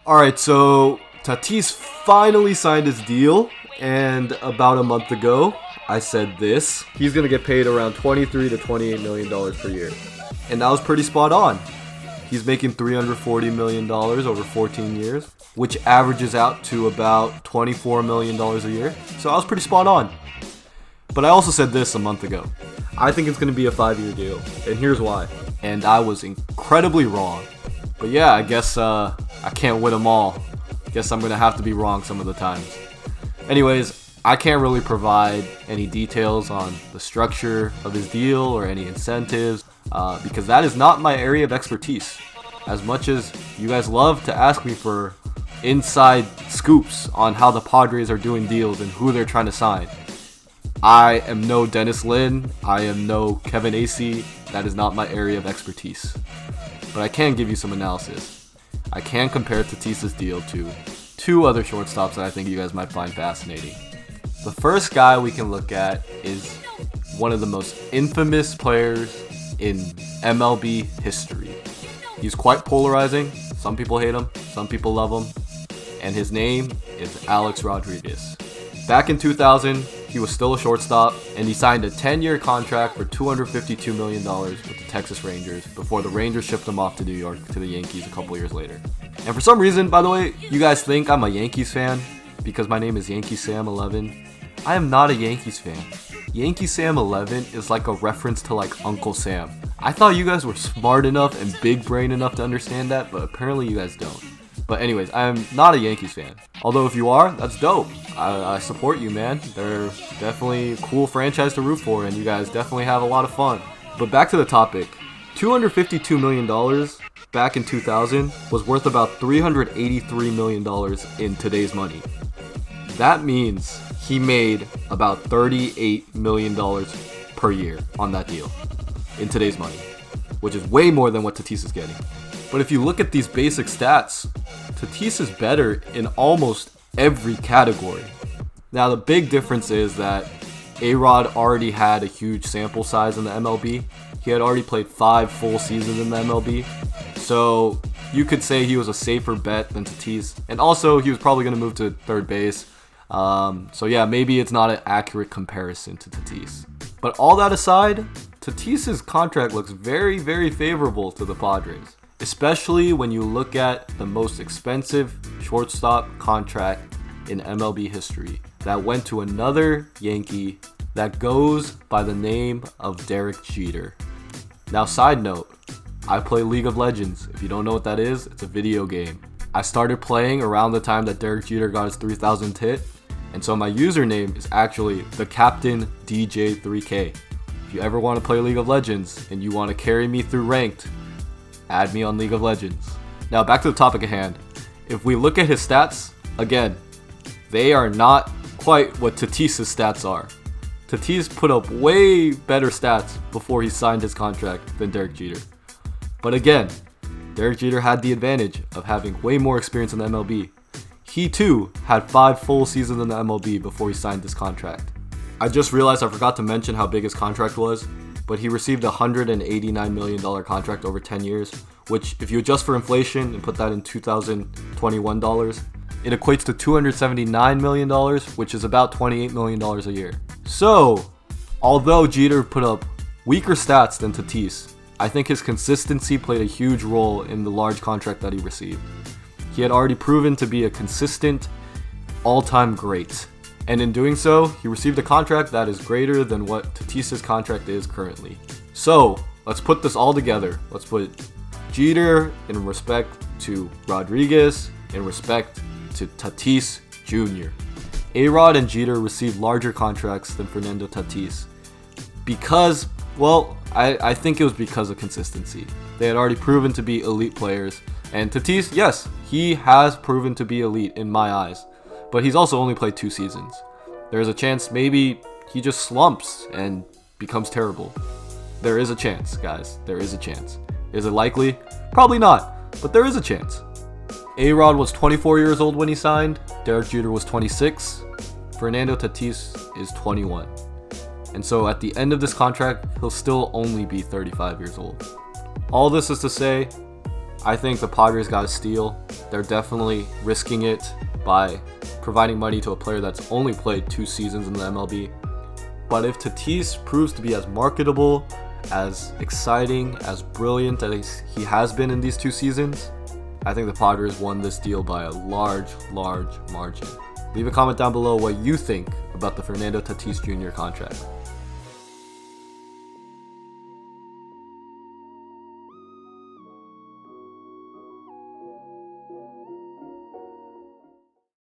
Alright, so Tatis finally signed his deal, and about a month ago, I said this. He's going to get paid around $23 to $28 million per year. And that was pretty spot on. He's making $340 million over 14 years, which averages out to about $24 million a year. So I was pretty spot on. But I also said this a month ago. I think it's going to be a 5-year deal, and here's why. And I was incredibly wrong. But yeah, I guess I can't win them all. Guess I'm going to have to be wrong some of the times. Anyways, I can't really provide any details on the structure of his deal or any incentives because that is not my area of expertise. As much as you guys love to ask me for inside scoops on how the Padres are doing deals and who they're trying to sign, I am no Dennis Lin. I am no Kevin Acee. That is not my area of expertise. But I can give you some analysis. I can compare Tatis's deal to two other shortstops that I think you guys might find fascinating. The first guy we can look at is one of the most infamous players in MLB history. He's quite polarizing. Some people hate him, some people love him, and his name is Alex Rodriguez. Back in 2000, he was still a shortstop, and he signed a 10-year contract for $252 million with the Texas Rangers before the Rangers shipped him off to New York to the Yankees a couple years later. And for some reason, by the way, you guys think I'm a Yankees fan because my name is Yankee Sam 11. I am not a Yankees fan. Yankee Sam 11 is like a reference to like Uncle Sam. I thought you guys were smart enough and big brain enough to understand that, but apparently you guys don't. But anyways, I am not a Yankees fan. Although if you are, that's dope. I support you, man. They're definitely a cool franchise to root for, and you guys definitely have a lot of fun. But back to the topic. $252 million back in 2000 was worth about $383 million in today's money. That means he made about $38 million per year on that deal in today's money, which is way more than what Tatis is getting. But if you look at these basic stats, Tatis is better in almost every category. Now, the big difference is that A-Rod already had a huge sample size in the MLB. He had already played 5 full seasons in the MLB. So you could say he was a safer bet than Tatis. And also, he was probably going to move to third base. So yeah, maybe it's not an accurate comparison to Tatis. But all that aside, Tatis's contract looks very, very favorable to the Padres. Especially when you look at the most expensive shortstop contract in MLB history that went to another Yankee that goes by the name of Derek Jeter. Now, side note, I play League of Legends. If you don't know what that is, it's a video game. I started playing around the time that Derek Jeter got his 3000th hit, and so my username is actually the Captain DJ3K. If you ever want to play League of Legends and you want to carry me through ranked, add me on League of Legends. Now back to the topic at hand. If we look at his stats, again, they are not quite what Tatis's stats are. Tatis put up way better stats before he signed his contract than Derek Jeter. But again, Derek Jeter had the advantage of having way more experience in the MLB. He too had 5 full seasons in the MLB before he signed this contract. I just realized I forgot to mention how big his contract was. But he received a $189 million contract over 10 years, which if you adjust for inflation and put that in 2021 dollars, it equates to $279 million, which is about $28 million a year. So, although Jeter put up weaker stats than Tatis, I think his consistency played a huge role in the large contract that he received. He had already proven to be a consistent, all-time great. And in doing so, he received a contract that is greater than what Tatis's contract is currently. So, let's put this all together. Let's put Jeter in respect to Rodriguez, in respect to Tatis Jr. A-Rod and Jeter received larger contracts than Fernando Tatis because, well, I think it was because of consistency. They had already proven to be elite players. And Tatis, yes, he has proven to be elite in my eyes. But he's also only played 2 seasons. There's a chance maybe he just slumps and becomes terrible. There is a chance, guys. There is a chance. Is it likely? Probably not, but there is a chance. A-Rod was 24 years old when he signed. Derek Jeter was 26. Fernando Tatis is 21. And so at the end of this contract, he'll still only be 35 years old. All this is to say, I think the Padres got a steal. They're definitely risking it by providing money to a player that's only played 2 seasons in the MLB. But if Tatis proves to be as marketable, as exciting, as brilliant as he has been in these 2 seasons, I think the Padres won this deal by a large margin. Leave a comment down below what you think about the Fernando Tatis Jr. contract.